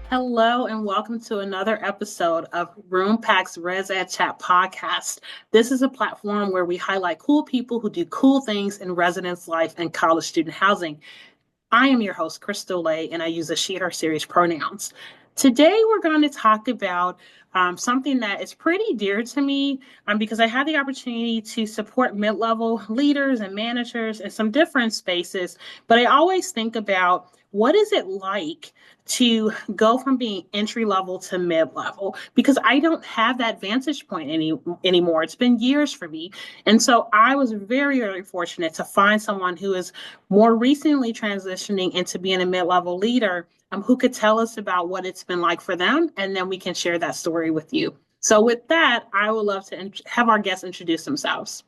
Hello and welcome to another episode of Roompact's ResEdChat podcast. This is a platform where we highlight cool people who do cool things in residence life and college student housing. I am your host, Crystal Lay, and I use a she, her series pronouns. Today, we're going to talk about something that is pretty dear to me because I had the opportunity to support mid level leaders and managers in some different spaces. But I always think about what is it like to go from being entry level to mid level because I don't have that vantage point anymore. It's been years for me. And so I was very, very fortunate to find someone who is more recently transitioning into being a mid-level leader, who could tell us about what it's been like for them, and then we can share that story with you. So with that, I would love to have our guests introduce themselves.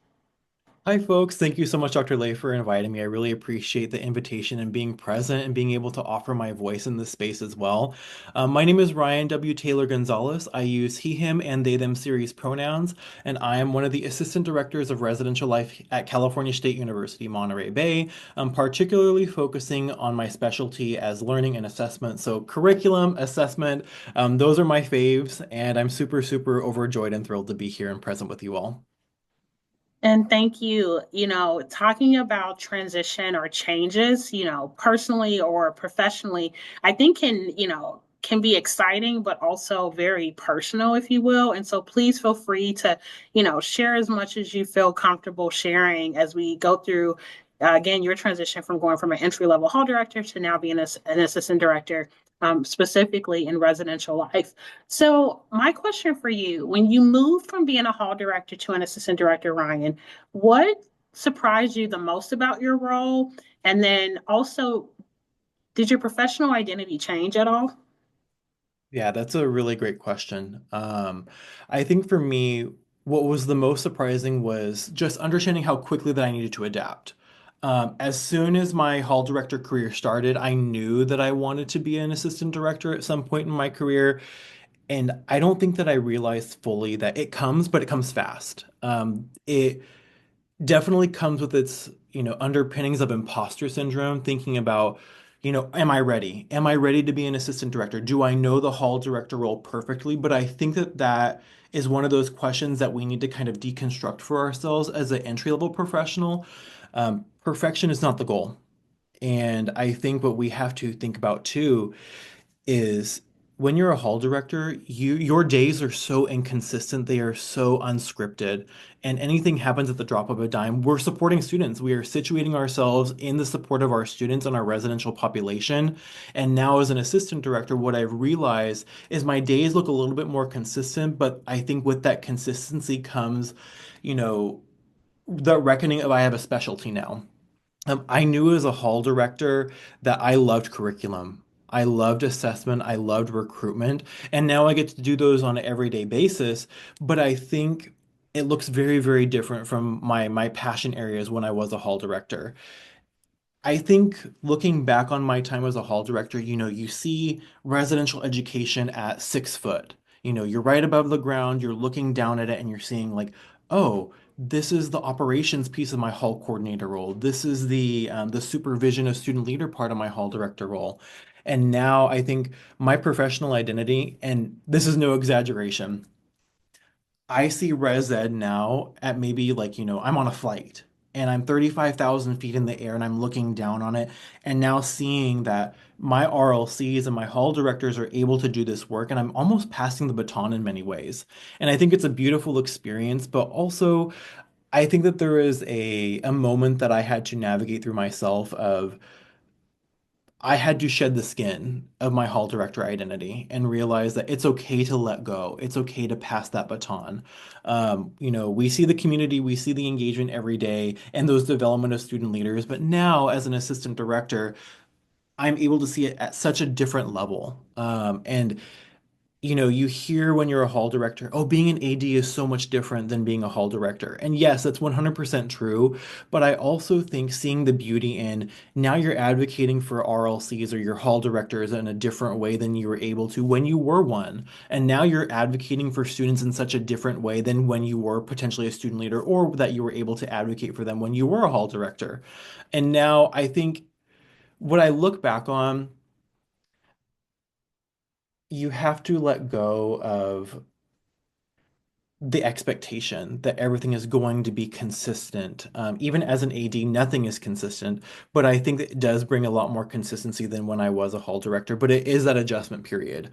Hi, folks. Thank you so much, Dr. Lay, for inviting me. I really appreciate the invitation and being present and being able to offer my voice in this space as well. My name is Ryan W. Taylor-Gonzales. I use he, him, and they, them series pronouns, and I am one of the assistant directors of residential life at California State University, Monterey Bay. I'm particularly focusing on my specialty as learning and assessment. So curriculum, assessment, those are my faves, and I'm super, super overjoyed and thrilled to be here and present with you all. And thank you. Talking about transition or changes, personally or professionally, I think can be exciting, but also very personal, if you will. And so please feel free to, share as much as you feel comfortable sharing as we go through, again, your transition from going from an entry level hall director to now being an assistant director, specifically in residential life. So, my question for you, when you moved from being a hall director to an assistant director, Ryan, what surprised you the most about your role? And then also, did your professional identity change at all? Yeah, that's a really great question. I think for me, what was the most surprising was just understanding how quickly that I needed to adapt. As soon as my hall director career started, I knew that I wanted to be an assistant director at some point in my career. And I don't think that I realized fully that it comes, but it comes fast. It definitely comes with its, underpinnings of imposter syndrome, thinking about, am I ready? Am I ready to be an assistant director? Do I know the hall director role perfectly? But I think that that is one of those questions that we need to kind of deconstruct for ourselves as an entry-level professional. Perfection is not the goal. And I think what we have to think about too is when you're a hall director, your days are so inconsistent, they are so unscripted, and anything happens at the drop of a dime. We're supporting students. We are situating ourselves in the support of our students and our residential population. And now as an assistant director, what I've realized is my days look a little bit more consistent, but I think with that consistency comes, you know, the reckoning of I have a specialty now. I knew as a hall director that I loved curriculum. I loved assessment. I loved recruitment. And now I get to do those on an everyday basis. But I think it looks very, very different from my passion areas when I was a hall director. I think looking back on my time as a hall director, you see residential education at 6 foot. You're right above the ground, you're looking down at it and you're seeing like, oh, this is the operations piece of my hall coordinator role. This is the supervision of student leader part of my hall director role. And now I think my professional identity, and this is no exaggeration, I see Res Ed now at maybe like, I'm on a flight and I'm 35,000 feet in the air and I'm looking down on it. And now seeing that my RLCs and my hall directors are able to do this work and I'm almost passing the baton in many ways. And I think it's a beautiful experience, but also I think that there is a moment that I had to navigate through myself of I had to shed the skin of my hall director identity and realize that it's okay to let go. It's okay to pass that baton. We see the community, we see the engagement every day and those development of student leaders. But now, as an assistant director, I'm able to see it at such a different level. And you hear when you're a hall director, oh, being an AD is so much different than being a hall director. And yes, that's 100% true. But I also think seeing the beauty in now you're advocating for RLCs or your hall directors in a different way than you were able to when you were one. And now you're advocating for students in such a different way than when you were potentially a student leader or that you were able to advocate for them when you were a hall director. And now I think what I look back on, you have to let go of the expectation that everything is going to be consistent. Even as an AD, nothing is consistent, but I think that it does bring a lot more consistency than when I was a hall director, but it is that adjustment period.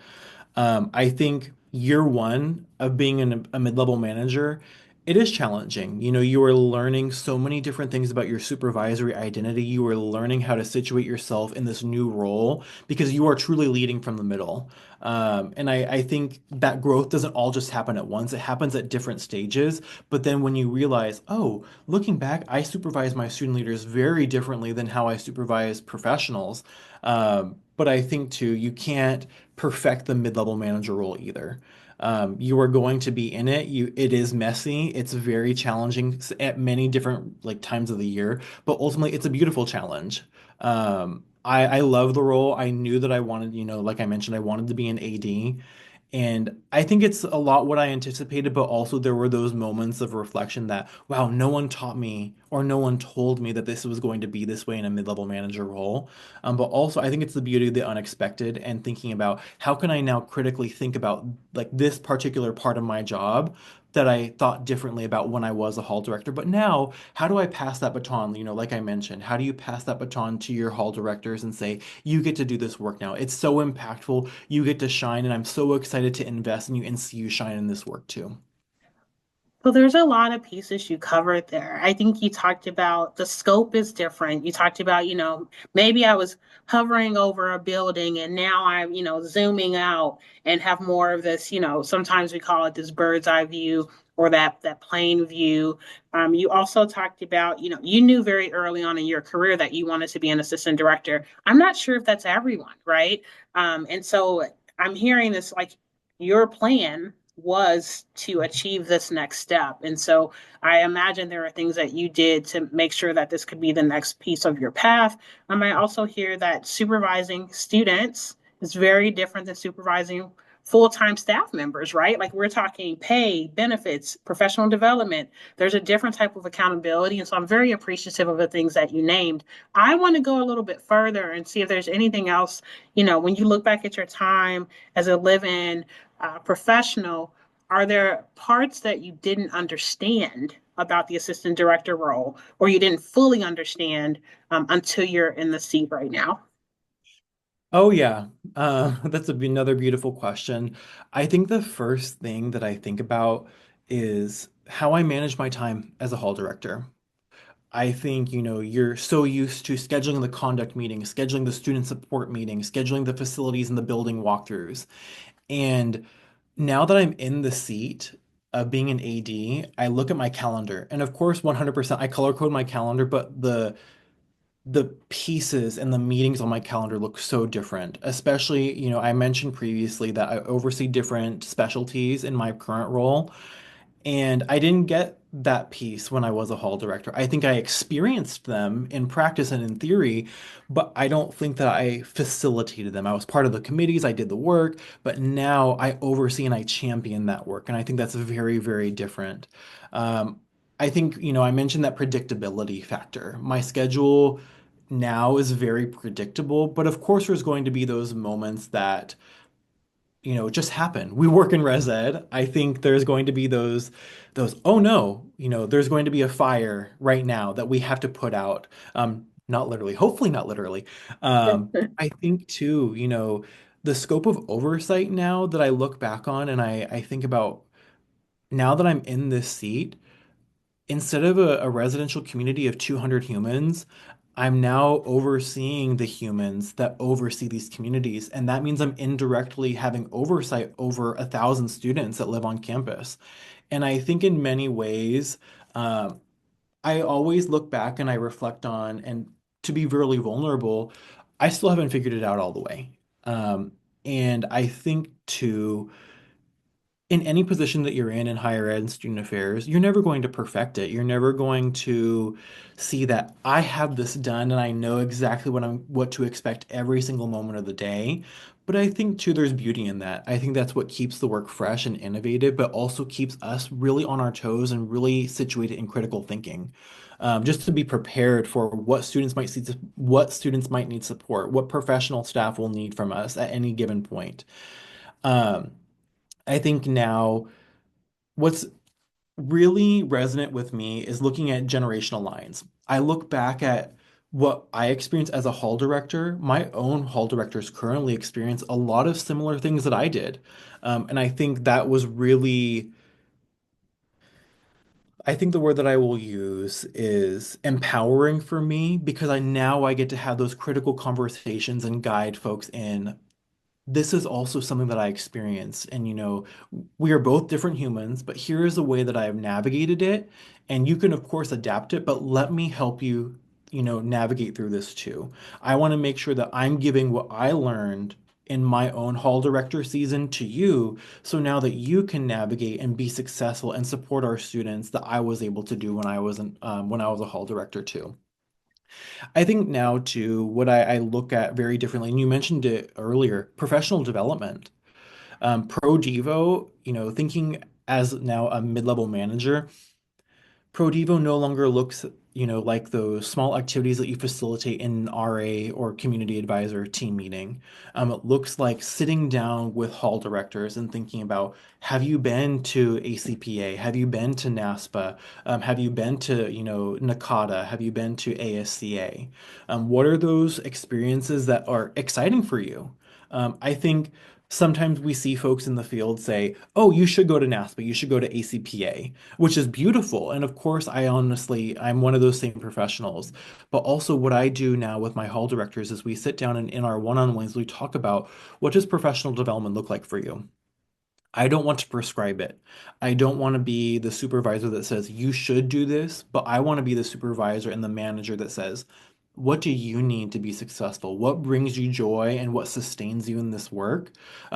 I think year one of being a mid-level manager, it is challenging. You know, you are learning so many different things about your supervisory identity. You are learning how to situate yourself in this new role because you are truly leading from the middle. And I think that growth doesn't all just happen at once. It happens at different stages. But then when you realize, oh, looking back, I supervise my student leaders very differently than how I supervise professionals. But I think too, you can't perfect the mid-level manager role either. You are going to be in it. It is messy. It's very challenging at many different like times of the year, but ultimately it's a beautiful challenge. I love the role. I knew that I wanted, like I mentioned, I wanted to be an AD. And I think it's a lot what I anticipated, but also there were those moments of reflection that, wow, no one taught me or no one told me that this was going to be this way in a mid-level manager role. But also, I think it's the beauty of the unexpected and thinking about how can I now critically think about like this particular part of my job that I thought differently about when I was a hall director. But now, how do I pass that baton? Like I mentioned, how do you pass that baton to your hall directors and say, you get to do this work now? It's so impactful. You get to shine, and I'm so excited to invest in you and see you shine in this work too. Well, there's a lot of pieces you covered there. I think you talked about the scope is different. You talked about, maybe I was hovering over a building and now I'm, zooming out and have more of this, sometimes we call it this bird's eye view or that plane view. You also talked about, you knew very early on in your career that you wanted to be an assistant director. I'm not sure if that's everyone, right? And so I'm hearing this like your plan was to achieve this next step. And so I imagine there are things that you did to make sure that this could be the next piece of your path. I also hear that supervising students is very different than supervising full-time staff members, right? Like we're talking pay, benefits, professional development. There's a different type of accountability. And so I'm very appreciative of the things that you named. I want to go a little bit further and see if there's anything else, when you look back at your time as a live-in professional, are there parts that you didn't understand about the assistant director role or you didn't fully understand until you're in the seat right now? Oh yeah, that's another beautiful question. I think the first thing that I think about is how I manage my time as a hall director. I think, you're so used to scheduling the conduct meeting, scheduling the student support meeting, scheduling the facilities and the building walkthroughs. And now that I'm in the seat of being an AD, I look at my calendar. And of course, 100%, I color code my calendar, but the pieces and the meetings on my calendar look so different. Especially, I mentioned previously that I oversee different specialties in my current role. And I didn't get that piece when I was a hall director. I think I experienced them in practice and in theory, but I don't think that I facilitated them. I was part of the committees, I did the work, but now I oversee and I champion that work. And I think that's very, very different. Um, I think, I mentioned that predictability factor. My schedule now is very predictable, but of course, there's going to be those moments that just happen. We work in res ed. I think there's going to be those, oh no, there's going to be a fire right now that we have to put out. Not literally, hopefully not literally. I think too, the scope of oversight now that I look back on and I think about now that I'm in this seat, instead of a residential community of 200 humans, I'm now overseeing the humans that oversee these communities. And that means I'm indirectly having oversight over 1,000 students that live on campus. And I think in many ways, I always look back and I reflect on, and to be really vulnerable, I still haven't figured it out all the way. Um, and I think too, in any position that you're in higher ed and student affairs, you're never going to perfect it. You're never going to see that I have this done and I know exactly what to expect every single moment of the day. But I think too there's beauty in that. I think that's what keeps the work fresh and innovative, but also keeps us really on our toes and really situated in critical thinking. Just to be prepared for what students might need support, what professional staff will need from us at any given point. Um, I think now what's really resonant with me is looking at generational lines. I look back at what I experienced as a hall director. My own hall directors currently experience a lot of similar things that I did. And I think that was really, I think the word that I will use is empowering for me because I get to have those critical conversations and guide folks in this is also something that I experienced. And, we are both different humans, but here is a way that I have navigated it. And you can, of course, adapt it, but let me help you, navigate through this too. I want to make sure that I'm giving what I learned in my own hall director season to you. So now that you can navigate and be successful and support our students that I was able to do when I was a hall director too. I think now too, what I look at very differently, and you mentioned it earlier, professional development. Pro Devo, thinking as now a mid-level manager, ProDevo no longer looks, like those small activities that you facilitate in an RA or community advisor team meeting. It looks like sitting down with hall directors and thinking about, have you been to ACPA? Have you been to NASPA? Have you been to, NACADA? Have you been to ASCA? What are those experiences that are exciting for you? I think sometimes we see folks in the field say, oh, you should go to NASPA, you should go to ACPA, which is beautiful. And of course, I'm one of those same professionals. But also, what I do now with my hall directors is we sit down and in our one-on-ones, we talk about what does professional development look like for you? I don't want to prescribe it. I don't want to be the supervisor that says you should do this, but I want to be the supervisor and the manager that says, what do you need to be successful? What brings you joy and what sustains you in this work?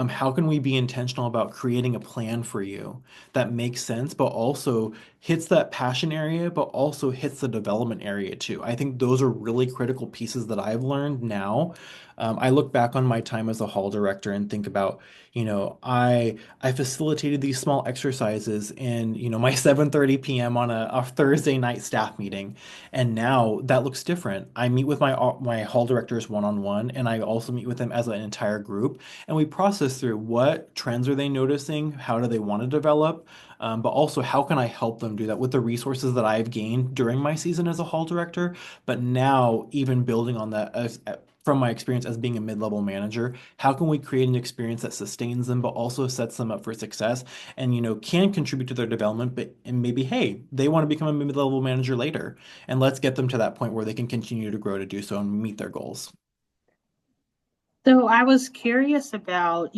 How can we be intentional about creating a plan for you that makes sense, but also hits that passion area, but also hits the development area too? I think those are really critical pieces that I've learned now. I look back on my time as a hall director and think about, I facilitated these small exercises in, my 7:30 p.m. on a Thursday night staff meeting. And now that looks different. I meet with my hall directors one-on-one, and I also meet with them as an entire group, and we process through what trends are they noticing, how do they want to develop, but also how can I help them do that with the resources that I've gained during my season as a hall director, but now even building on that from my experience as being a mid-level manager, how can we create an experience that sustains them but also sets them up for success and can contribute to their development, but and maybe hey, they want to become a mid-level manager later, and let's get them to that point where they can continue to grow to do so and meet their goals. So I was curious about,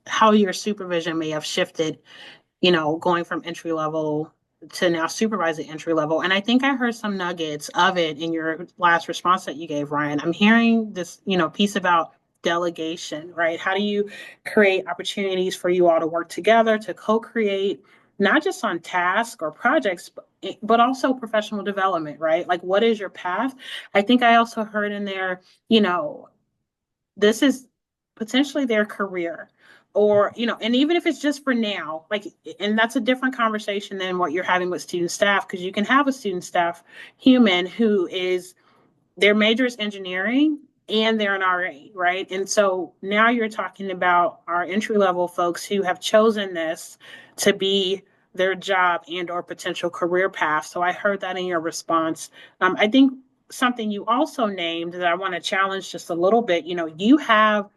how your supervision may have shifted, going from entry level to now supervising entry level. And I think I heard some nuggets of it in your last response that you gave, Ryan. I'm hearing this, piece about delegation, right? How do you create opportunities for you all to work together to co-create, not just on tasks or projects, but also professional development, right? Like, what is your path? I think I also heard in there, you know, this is potentially their career, or and even if it's just for now, like, and that's a different conversation than what you're having with student staff, because you can have a student staff human who is, their major is engineering and they're an RA, right? And so now you're talking about our entry level folks who have chosen this to be their job and or potential career path. So I heard that in your response. I think something you also named that I want to challenge just a little bit, you have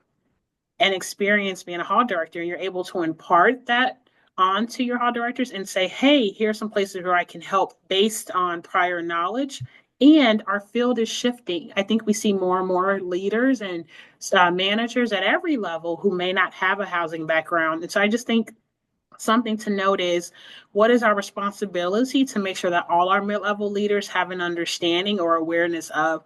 an experience being a hall director, and you're able to impart that onto your hall directors and say, hey, here's some places where I can help based on prior knowledge. And our field is shifting. I think we see more and more leaders and managers at every level who may not have a housing background. And so I just think something to note is, what is our responsibility to make sure that all our mid-level leaders have an understanding or awareness of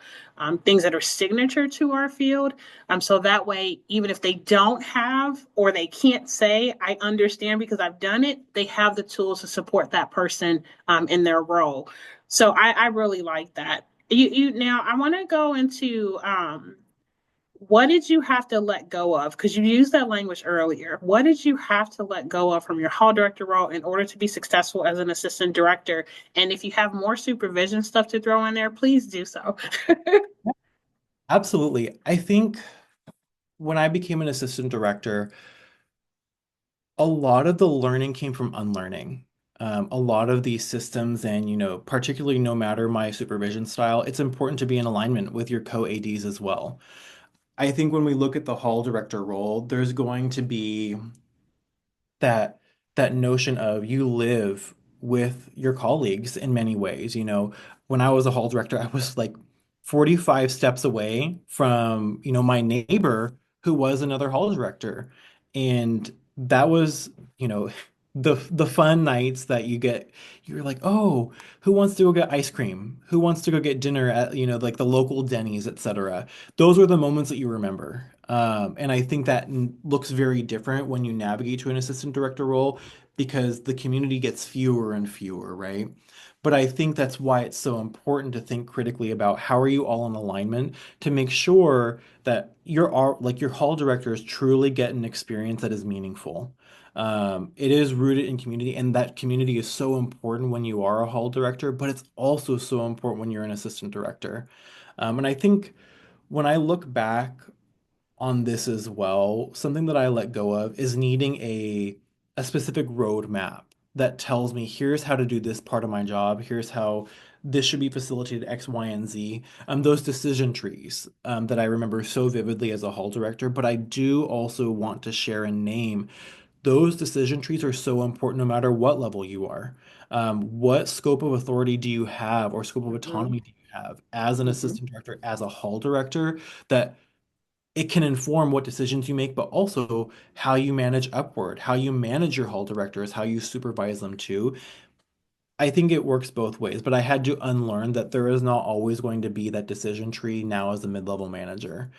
things that are signature to our field, so that way, even if they don't have or they can't say I understand because I've done it, they have the tools to support that person in their role. So I really like that. You now I want to go into what did you have to let go of? Because you used that language earlier. What did you have to let go of from your hall director role in order to be successful as an assistant director? And if you have more supervision stuff to throw in there, please do so. Absolutely. I think when I became an assistant director, A lot of the learning came from unlearning. A lot of these systems, and particularly no matter my supervision style, it's important to be in alignment with your co-ADs as well. I think when we look at the hall director role, there's going to be that that notion of you live with your colleagues in many ways. When I was a hall director, I was like 45 steps away from, my neighbor who was another hall director. And that was, you know, the fun nights that you're like, oh, who wants to go get ice cream? Who wants to go get dinner at, like the local Denny's, etc. Those were the moments that you remember. And I think that looks very different when you navigate to an assistant director role because the community gets fewer and fewer, right? But I think that's why it's so important to think critically about how are you all in alignment to make sure that your hall directors truly get an experience that is meaningful. It is rooted in community, and that community is so important when you are a hall director, but it's also so important when you're an assistant director. And I think when I look back on this as well, something that I let go of is needing a specific roadmap that tells me here's how to do this part of my job, here's how this should be facilitated X, Y, and Z. Those decision trees that I remember so vividly as a hall director, but I do also want to share and name those decision trees are so important no matter what level you are. What scope of authority do you have or scope of Mm-hmm. autonomy do you have as an Mm-hmm. assistant director, as a hall director that it can inform what decisions you make, but also how you manage upward, how you manage your hall directors, how you supervise them too. I think it works both ways, but I had to unlearn that there is not always going to be that decision tree now as a mid-level manager.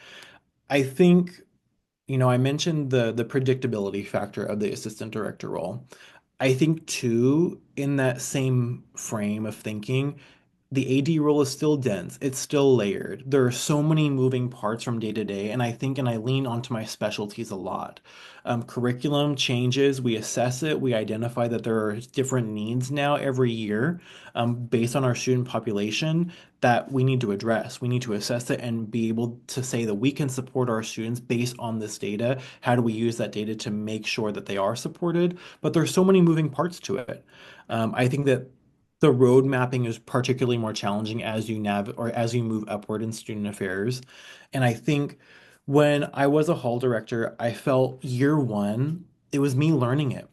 I think, I mentioned the predictability factor of the assistant director role. I think too, in that same frame of thinking, the AD role is still dense. It's still layered. There are so many moving parts from day to day, and I lean onto my specialties a lot. Curriculum changes, we assess it, we identify that there are different needs now every year, based on our student population that we need to address. We need to assess it and be able to say that we can support our students based on this data. How do we use that data to make sure that they are supported? But there's so many moving parts to it. I think that the road mapping is particularly more challenging as as you move upward in student affairs. And I think when I was a hall director, I felt year one, it was me learning it.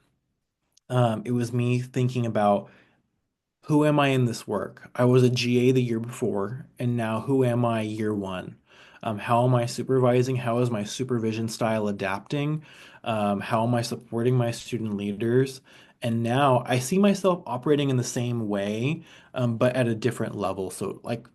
It was me thinking about who am I in this work? I was a GA the year before, and now who am I year one? How am I supervising? How is my supervision style adapting? How am I supporting my student leaders? And now I see myself operating in the same way, but at a different level. So, like,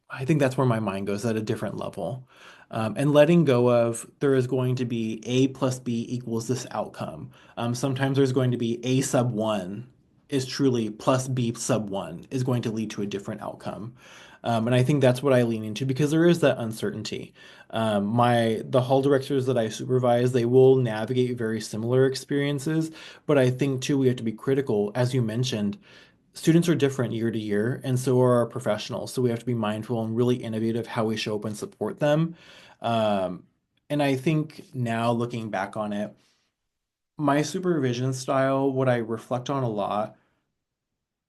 I think that's where my mind goes at a different level. And letting go of there is going to be A plus B equals this outcome. Sometimes there's going to be A sub one is truly plus B sub one is going to lead to a different outcome. And I think that's what I lean into because there is that uncertainty. The hall directors that I supervise, they will navigate very similar experiences, but I think too we have to be critical, as you mentioned, students are different year to year, and so are our professionals. So we have to be mindful and really innovative how we show up and support them. Um, and I think now looking back on it, my supervision style, what I reflect on a lot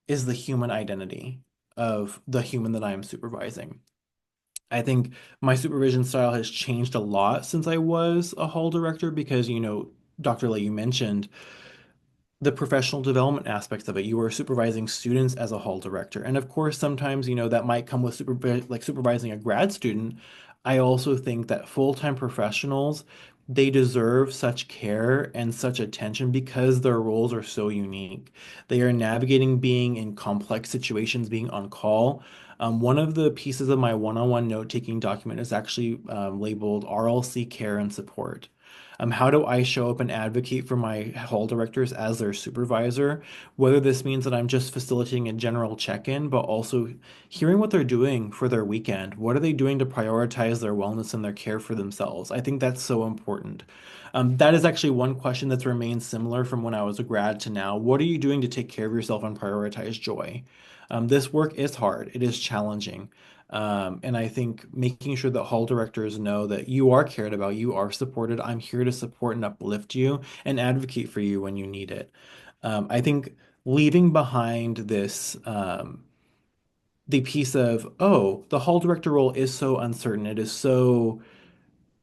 is the human identity of the human that I am supervising. I think my supervision style has changed a lot since I was a hall director because, Dr. Lay, you mentioned the professional development aspects of it. You are supervising students as a hall director. And of course, sometimes, that might come with supervising a grad student. I also think that full-time professionals, they deserve such care and such attention because their roles are so unique. They are navigating being in complex situations, being on call. One of the pieces of my one-on-one note-taking document is actually labeled RLC Care and Support. How do I show up and advocate for my hall directors as their supervisor? Whether this means that I'm just facilitating a general check-in, but also hearing what they're doing for their weekend. What are they doing to prioritize their wellness and their care for themselves? I think that's so important. That is actually one question that's remained similar from when I was a grad to now. What are you doing to take care of yourself and prioritize joy? This work is hard. It is challenging. And I think making sure that hall directors know that you are cared about, you are supported. I'm here to support and uplift you and advocate for you when you need it. I think leaving behind the piece of, oh, the hall director role is so uncertain. It is so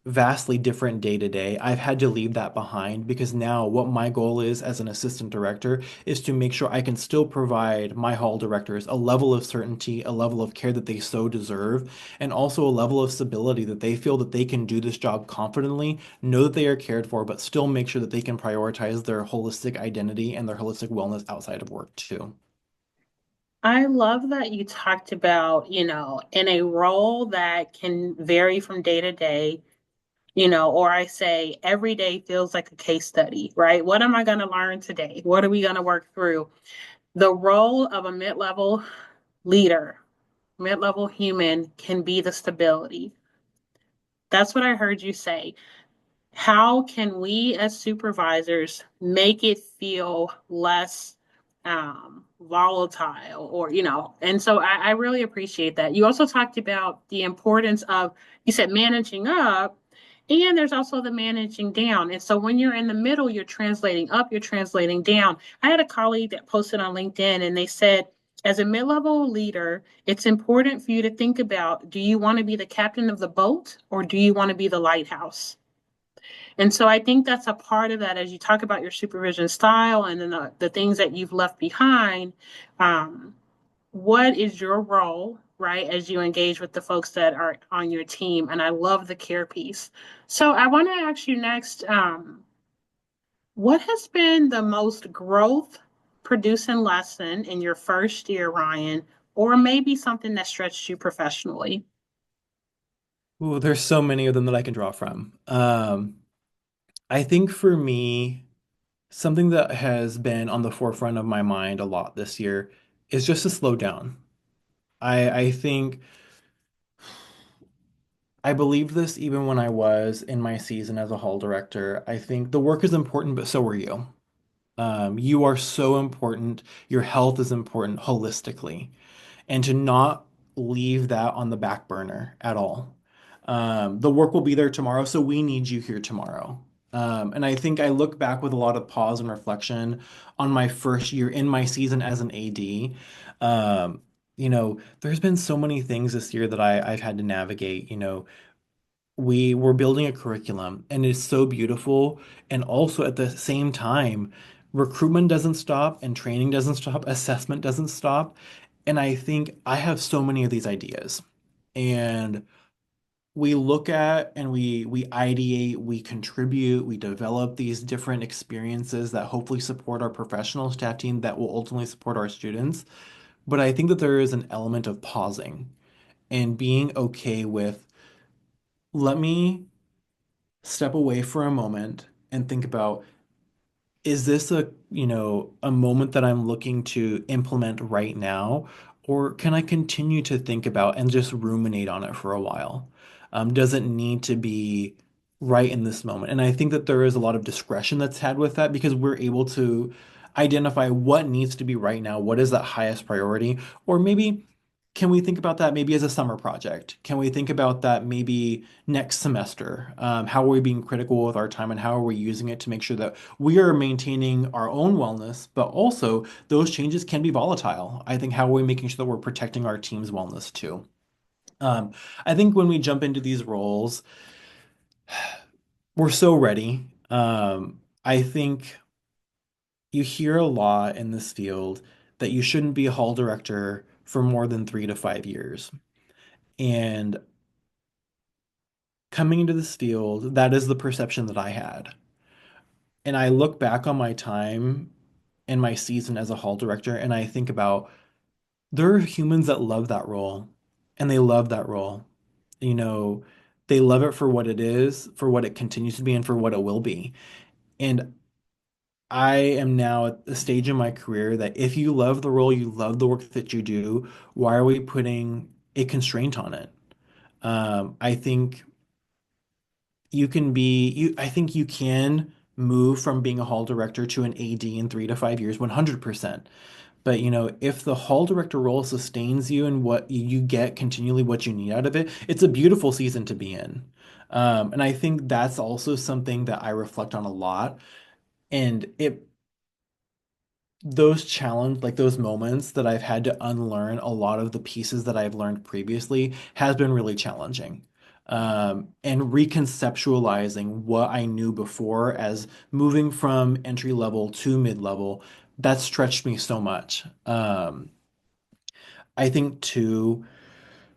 vastly different day to day. I've had to leave that behind because now what my goal is as an assistant director is to make sure I can still provide my hall directors a level of certainty, a level of care that they so deserve, and also a level of stability that they feel that they can do this job confidently, know that they are cared for, but still make sure that they can prioritize their holistic identity and their holistic wellness outside of work too. I love that you talked about, in a role that can vary from day to day, or I say every day feels like a case study, right? What am I going to learn today? What are we going to work through? The role of a mid-level leader, mid-level human can be the stability. That's what I heard you say. How can we as supervisors make it feel less volatile and so I really appreciate that. You also talked about the importance of, you said managing up, and there's also the managing down. And so when you're in the middle, you're translating up, you're translating down. I had a colleague that posted on LinkedIn and they said, as a mid-level leader, it's important for you to think about, do you want to be the captain of the boat or do you want to be the lighthouse? And so I think that's a part of that as you talk about your supervision style and then the things that you've left behind. Um, what is your role, right, as you engage with the folks that are on your team? And I love the care piece. So I want to ask you next, what has been the most growth producing lesson in your first year, Ryan, or maybe something that stretched you professionally? Ooh, there's so many of them that I can draw from. I think for me, something that has been on the forefront of my mind a lot this year is just to slow down. I think I believed this even when I was in my season as a hall director. I think the work is important, but so are you. You are so important. Your health is important holistically, and to not leave that on the back burner at all. The work will be there tomorrow, so we need you here tomorrow. And I think I look back with a lot of pause and reflection on my first year in my season as an AD. There's been so many things this year that I've had to navigate. We were building a curriculum and it's so beautiful. And also at the same time, recruitment doesn't stop and training doesn't stop, assessment doesn't stop. And I think I have so many of these ideas. And we look at and we ideate, we contribute, we develop these different experiences that hopefully support our professional staff team that will ultimately support our students. But I think that there is an element of pausing and being okay with, let me step away for a moment and think about, is this a moment that I'm looking to implement right now, or can I continue to think about and just ruminate on it for a while? Does it need to be right in this moment? And I think that there is a lot of discretion that's had with that because we're able to identify what needs to be right now, what is that highest priority, or maybe can we think about that maybe as a summer project? Can we think about that maybe next semester? How are we being critical with our time and how are we using it to make sure that we are maintaining our own wellness, but also those changes can be volatile. I think how are we making sure that we're protecting our team's wellness too? Um, I think when we jump into these roles, we're so ready. I think you hear a lot in this field that you shouldn't be a hall director for more than 3 to 5 years. And coming into this field, that is the perception that I had. And I look back on my time in my season as a hall director and I think about there are humans that love that role and they love that role. You know, they love it for what it is, for what it continues to be, and for what it will be. And I am now at the stage in my career that if you love the role, you love the work that you do, why are we putting a constraint on it? I think I think you can move from being a hall director to an AD in 3 to 5 years, 100%. But if the hall director role sustains you and what you get continually what you need out of it, it's a beautiful season to be in. And I think that's also something that I reflect on a lot. And those challenge like those moments that I've had to unlearn a lot of the pieces that I've learned previously has been really challenging. And reconceptualizing what I knew before as moving from entry level to mid level, that stretched me so much. I think too,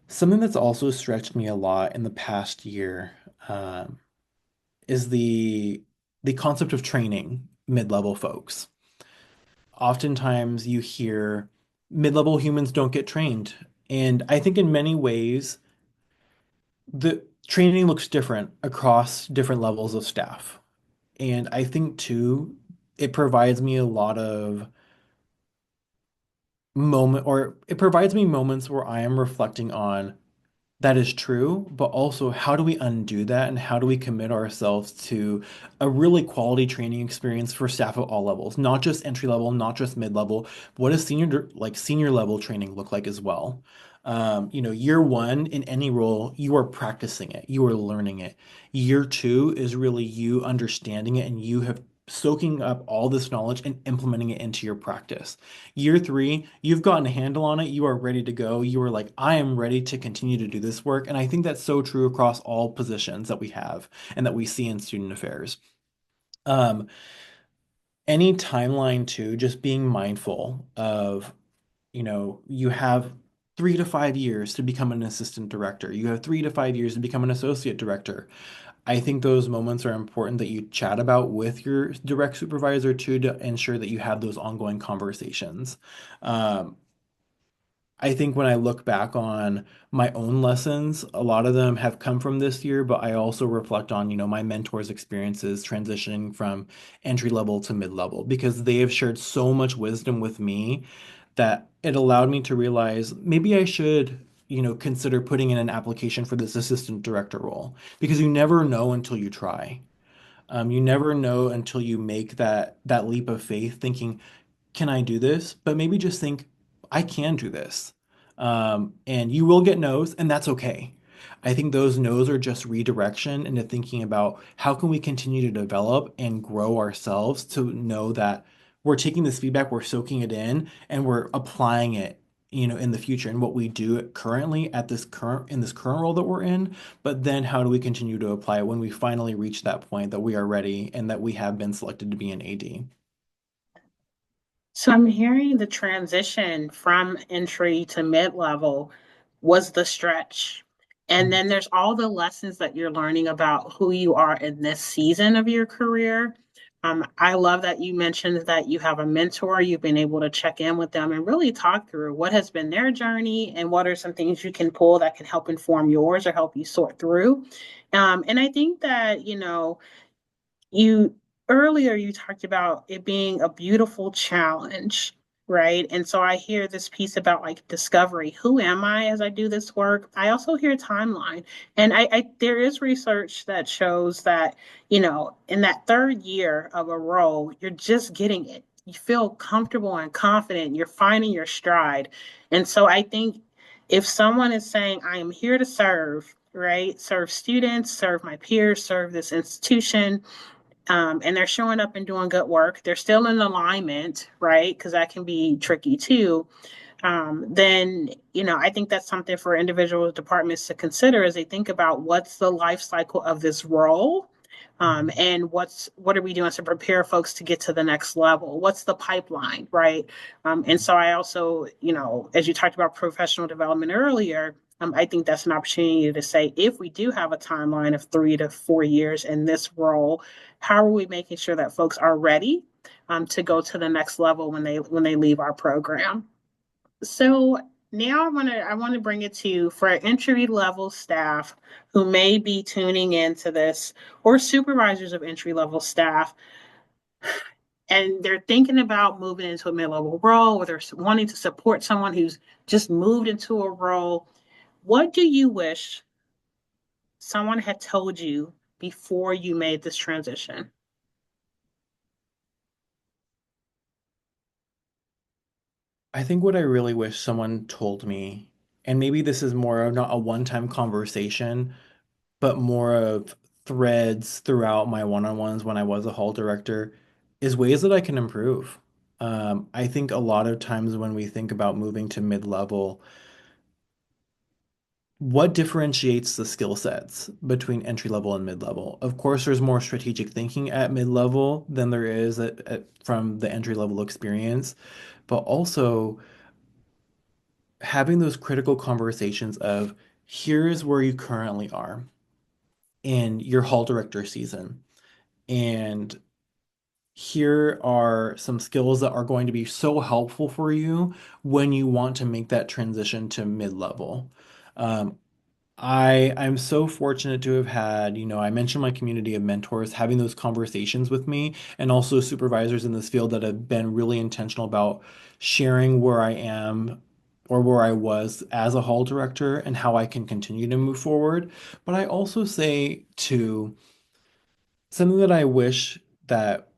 something that's also stretched me a lot in the past year, is the concept of training mid-level folks. Oftentimes you hear mid-level humans don't get trained. And I think in many ways, the training looks different across different levels of staff. And I think too, it provides me a lot of it provides me moments where I am reflecting on that is true, but also how do we undo that and how do we commit ourselves to a really quality training experience for staff at all levels, not just entry level, not just mid level. What does senior level training look like as well? Year one in any role, you are practicing it, you are learning it. Year two is really you understanding it and you have soaking up all this knowledge and implementing it into your practice. Year three, you've gotten a handle on it. You are ready to go. You are like, I am ready to continue to do this work. And I think that's so true across all positions that we have and that we see in student affairs. Um, any timeline too, just being mindful of, you have 3 to 5 years to become an assistant director. You have 3 to 5 years to become an associate director. I think those moments are important that you chat about with your direct supervisor too, to ensure that you have those ongoing conversations. Um, I think when I look back on my own lessons, a lot of them have come from this year, but I also reflect on, my mentors' experiences transitioning from entry level to mid level because they have shared so much wisdom with me that it allowed me to realize maybe I should, consider putting in an application for this assistant director role because you never know until you try. You never know until you make that leap of faith, thinking, can I do this? But maybe just think, I can do this. And you will get no's, and that's okay. I think those no's are just redirection into thinking about how can we continue to develop and grow ourselves to know that we're taking this feedback, we're soaking it in, and we're applying it, in the future and what we do currently in this current role that we're in. But then how do we continue to apply it when we finally reach that point that we are ready and that we have been selected to be an AD? So I'm hearing the transition from entry to mid-level was the stretch. And then there's all the lessons that you're learning about who you are in this season of your career. I love that you mentioned that you have a mentor. You've been able to check in with them and really talk through what has been their journey and what are some things you can pull that can help inform yours or help you sort through. And I think that, you earlier you talked about it being a beautiful challenge, right? And so I hear this piece about like discovery. Who am I as I do this work? I also hear timeline. And I there is research that shows that, in that third year of a role, you're just getting it. You feel comfortable and confident. You're finding your stride. And so I think if someone is saying, I am here to serve, right? Serve students, serve my peers, serve this institution, and they're showing up and doing good work, they're still in alignment, right? Because that can be tricky too. Then, I think that's something for individual departments to consider as they think about what's the life cycle of this role. And what are we doing to prepare folks to get to the next level? What's the pipeline, right? And so I also, as you talked about professional development earlier, I think that's an opportunity to say if we do have a timeline of 3 to 4 years in this role, how are we making sure that folks are ready to go to the next level when they leave our program? So now I want to bring it to for entry level staff who may be tuning into this or supervisors of entry level staff and they're thinking about moving into a mid-level role or they're wanting to support someone who's just moved into a role. What do you wish someone had told you before you made this transition? I think what I really wish someone told me, and maybe this is more of not a one-time conversation, but more of threads throughout my one-on-ones when I was a hall director, is ways that I can improve. I think a lot of times when we think about moving to mid-level, what differentiates the skill sets between entry level and mid level? Of course, there's more strategic thinking at mid level than there is from the entry level experience, but also having those critical conversations of here's where you currently are in your hall director season, and here are some skills that are going to be so helpful for you when you want to make that transition to mid level. Um, I'm so fortunate to have had, I mentioned my community of mentors having those conversations with me and also supervisors in this field that have been really intentional about sharing where I am or where I was as a hall director and how I can continue to move forward. But I also say to something that I wish that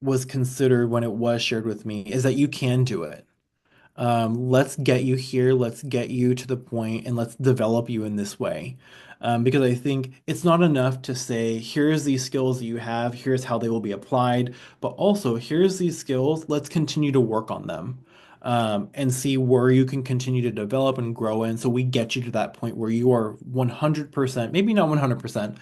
was considered when it was shared with me is that you can do it. Let's get you here, let's get you to the point, and let's develop you in this way. Because I think it's not enough to say, here's these skills that you have, here's how they will be applied, but also here's these skills, let's continue to work on them. And see where you can continue to develop and grow in. So we get you to that point where you are 100%, maybe not 100%,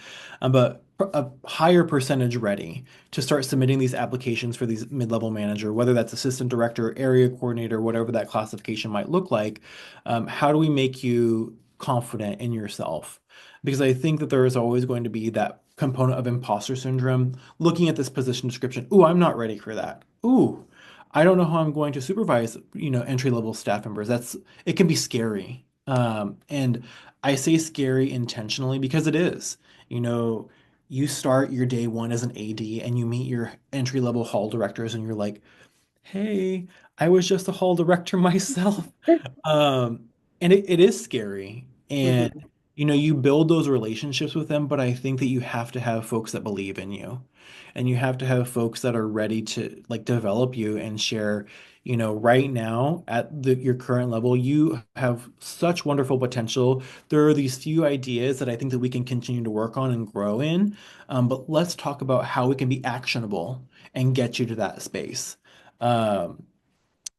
but a higher percentage ready to start submitting these applications for these mid-level manager, whether that's assistant director, area coordinator, whatever that classification might look like. How do we make you confident in yourself? Because I think that there is always going to be that component of imposter syndrome looking at this position description. Ooh, I'm not ready for that. Ooh, I don't know how I'm going to supervise, entry-level staff members. It can be scary. And I say scary intentionally because it is. You know, you start your day one as an AD and you meet your entry level hall directors and you're like, hey, I was just a hall director myself. Um, and it is scary. And, Mhm. you build those relationships with them, but I think that you have to have folks that believe in you. And you have to have folks that are ready to like develop you and share, right now at your current level, you have such wonderful potential. There are these few ideas that I think that we can continue to work on and grow in. But let's talk about how we can be actionable and get you to that space. Um,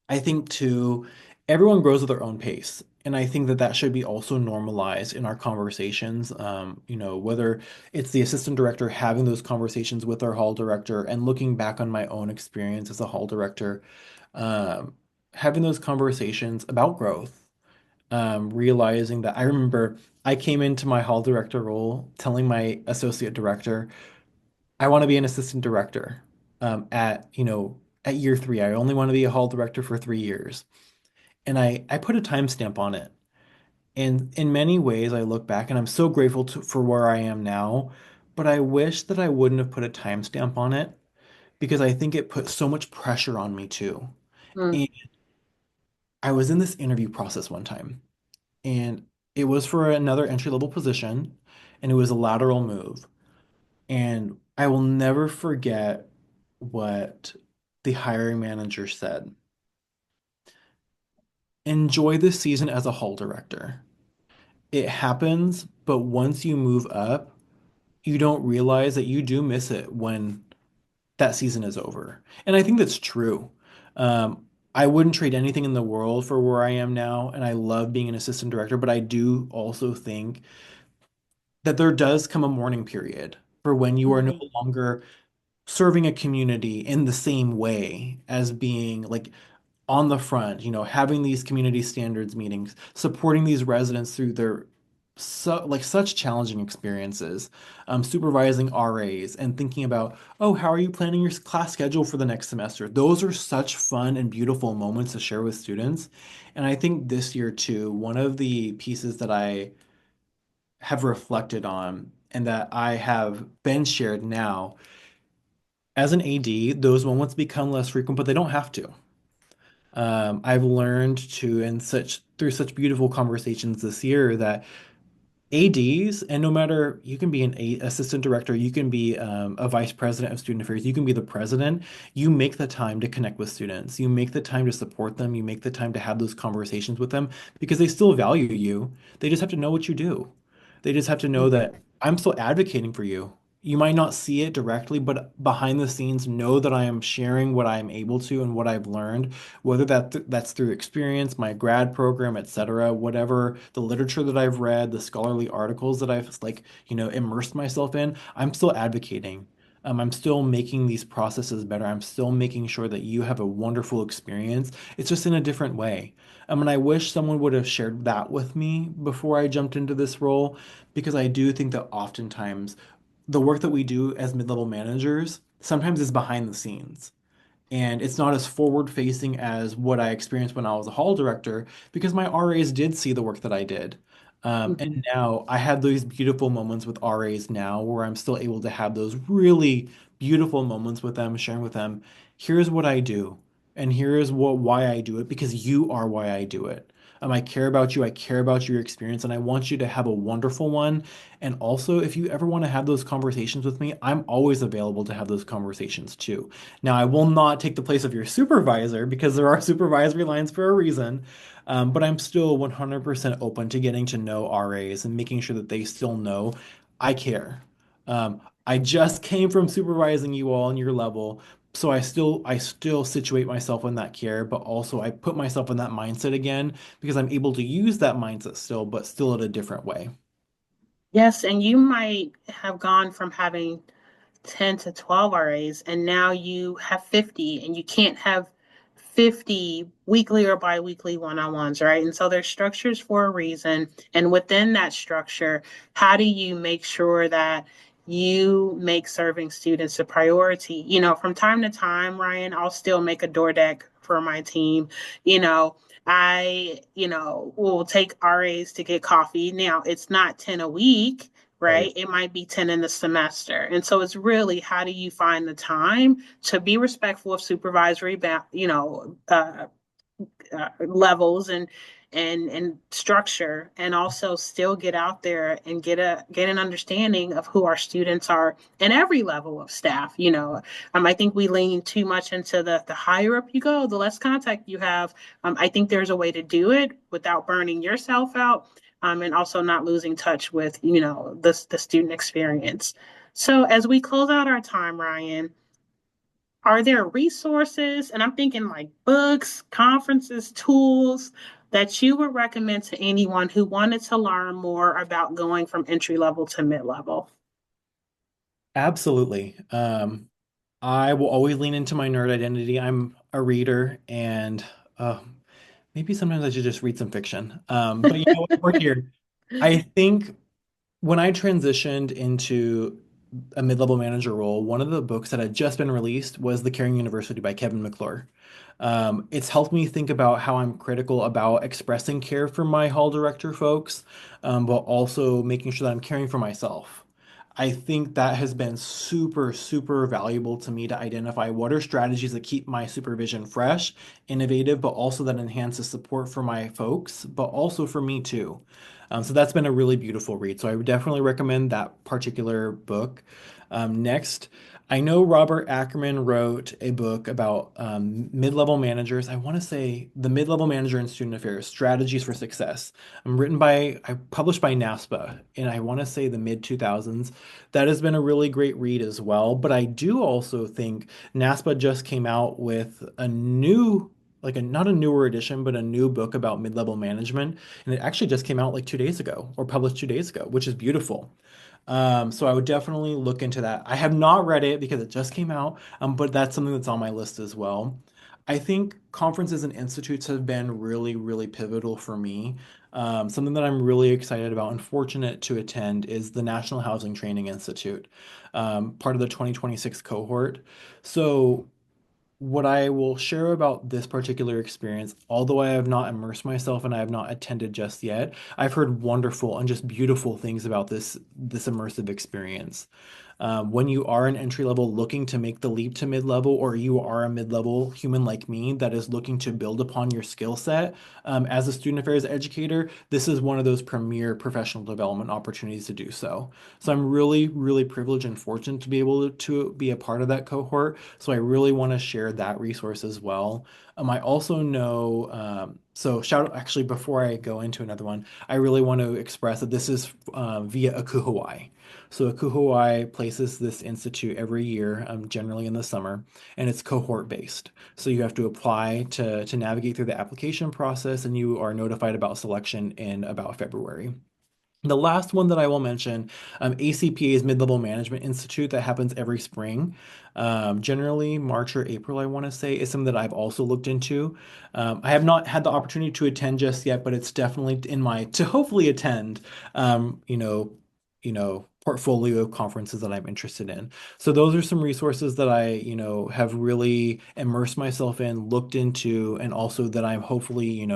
I think too, everyone grows at their own pace. And I think that that should be also normalized in our conversations. Whether it's the assistant director having those conversations with our hall director and looking back on my own experience as a hall director, um, having those conversations about growth, realizing that I remember I came into my hall director role telling my associate director, I want to be an assistant director at year three. I only want to be a hall director for 3 years. And I put a timestamp on it. And in many ways, I look back and I'm so grateful for where I am now. But I wish that I wouldn't have put a timestamp on it because I think it put so much pressure on me too. Mm. And I was in this interview process one time, and it was for another entry level position, and it was a lateral move. And I will never forget what the hiring manager said. Enjoy this season as a hall director. It happens, but once you move up, you don't realize that you do miss it when that season is over. And I think that's true. I wouldn't trade anything in the world for where I am now, and I love being an assistant director, but I do also think that there does come a mourning period for when you are no Mhm. longer serving a community in the same way as being like on the front, having these community standards meetings, supporting these residents through their such challenging experiences, supervising RAs and thinking about, oh, how are you planning your class schedule for the next semester? Those are such fun and beautiful moments to share with students. And I think this year too, one of the pieces that I have reflected on and that I have been shared now as an AD, those moments become less frequent, but they don't have to. I've learned to, and such through such beautiful conversations this year, that ADs, and no matter, you can be an assistant director, you can be a vice president of student affairs, you can be the president. You make the time to connect with students. You make the time to support them. You make the time to have those conversations with them because they still value you. They just have to know what you do. They just have to know that I'm still advocating for you. You might not see it directly, but behind the scenes, know that I am sharing what I am able to and what I've learned, whether that's through experience, my grad program, etc., whatever the literature that I've read, the scholarly articles that I've immersed myself in, I'm still advocating. I'm still making these processes better. I'm still making sure that you have a wonderful experience. It's just in a different way. And I wish someone would have shared that with me before I jumped into this role, because I do think that oftentimes the work that we do as mid-level managers sometimes is behind the scenes and it's not as forward facing as what I experienced when I was a hall director because my RAs did see the work that I did. Mhm. And now I have those beautiful moments with RAs now where I'm still able to have those really beautiful moments with them, sharing with them, here's what I do, and here's why I do it, because you are why I do it. I care about you, I care about your experience, and I want you to have a wonderful one. And also, if you ever want to have those conversations with me, I'm always available to have those conversations too. Now, I will not take the place of your supervisor because there are supervisory lines for a reason, but I'm still 100% open to getting to know RAs and making sure that they still know I care. I just came from supervising you all on your level, so I still situate myself in that care, but also I put myself in that mindset again because I'm able to use that mindset still, but still in a different way. Yes, and you might have gone from having 10 to 12 RAs, and now you have 50, and you can't have 50 weekly or biweekly one-on-ones, right? And so there's structures for a reason. And within that structure, how do you make sure that you make serving students a priority? From time to time, Ryan, I'll still make a door deck for my team. You know, will take RAs to get coffee. Now, it's not 10 a week, Right. right? It might be 10 in the semester. And so it's really how do you find the time to be respectful of supervisory, levels and structure, and also still get out there and get an understanding of who our students are and every level of staff. I think we lean too much into the higher up you go, the less contact you have. I think there's a way to do it without burning yourself out, and also not losing touch with the student experience. So as we close out our time, Ryan, are there resources, and I'm thinking like books, conferences, tools that you would recommend to anyone who wanted to learn more about going from entry level to mid level? Absolutely. I will always lean into my nerd identity. I'm a reader, and uh, maybe sometimes I should just read some fiction. But you know what? We're here. I think when I transitioned into a mid-level manager role, one of the books that had just been released was The Caring University by Kevin McClure. It's helped me think about how I'm critical about expressing care for my hall director folks, but also making sure that I'm caring for myself. I think that has been super, super valuable to me to identify what are strategies that keep my supervision fresh, innovative, but also that enhances support for my folks, but also for me too. So that's been a really beautiful read. So I would definitely recommend that particular book. Next, I know Robert Ackerman wrote a book about mid-level managers. I want to say The Mid-Level Manager in Student Affairs: Strategies for Success. I published by NASPA, and I want to say the mid 2000s. That has been a really great read as well. But I do also think NASPA just came out with a new, like a not a newer edition, but a new book about mid-level management, and it actually just came out like 2 days ago or published 2 days ago, which is beautiful. So I would definitely look into that. I have not read it because it just came out, but that's something that's on my list as well. I think conferences and institutes have been really, really pivotal for me. Something that I'm really excited about and fortunate to attend is the National Housing Training Institute, part of the 2026 cohort. So what I will share about this particular experience, although I have not immersed myself and I have not attended just yet, I've heard wonderful and just beautiful things about this immersive experience. When you are an entry level looking to make the leap to mid level, or you are a mid level human like me that is looking to build upon your skill set as a student affairs educator, this is one of those premier professional development opportunities to do so. So I'm really, really privileged and fortunate to be able to be a part of that cohort. So I really want to share that resource as well. I also know, so shout actually before I go into another one, I really want to express that this is via Aku Hawaii. So Aku Hawaii places this institute every year, generally in the summer, and it's cohort based. So you have to apply to navigate through the application process, and you are notified about selection in about February. The last one that I will mention, ACPA's Mid-Level Management Institute that happens every spring, generally March or April, I want to say, is something that I've also looked into. I have not had the opportunity to attend just yet, but it's definitely in my to hopefully attend, um, you know, portfolio of conferences that I'm interested in. So those are some resources that I, have really immersed myself in, looked into, and also that I'm hopefully,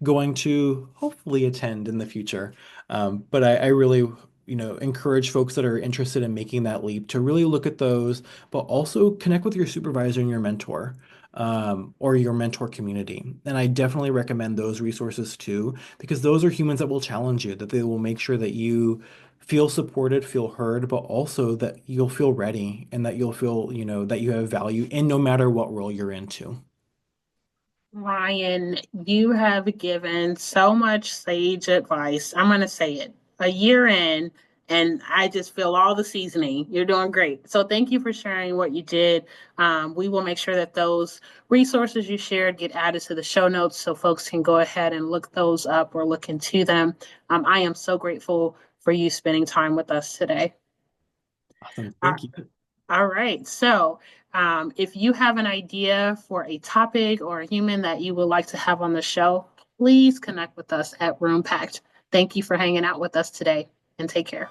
going to hopefully attend in the future. But I really, encourage folks that are interested in making that leap to really look at those, but also connect with your supervisor and your mentor, or your mentor community. And I definitely recommend those resources too, because those are humans that will challenge you, that they will make sure that you feel supported, feel heard, but also that you'll feel ready and that you'll feel, that you have value in no matter what role you're into. Ryan, you have given so much sage advice. I'm going to say it a year in, and I just feel all the seasoning. You're doing great. So, thank you for sharing what you did. We will make sure that those resources you shared get added to the show notes so folks can go ahead and look those up or look into them. I am so grateful for you spending time with us today. Awesome. Uh, Thank you. all right. So, if you have an idea for a topic or a human that you would like to have on the show, please connect with us at Roompact. Thank you for hanging out with us today and take care.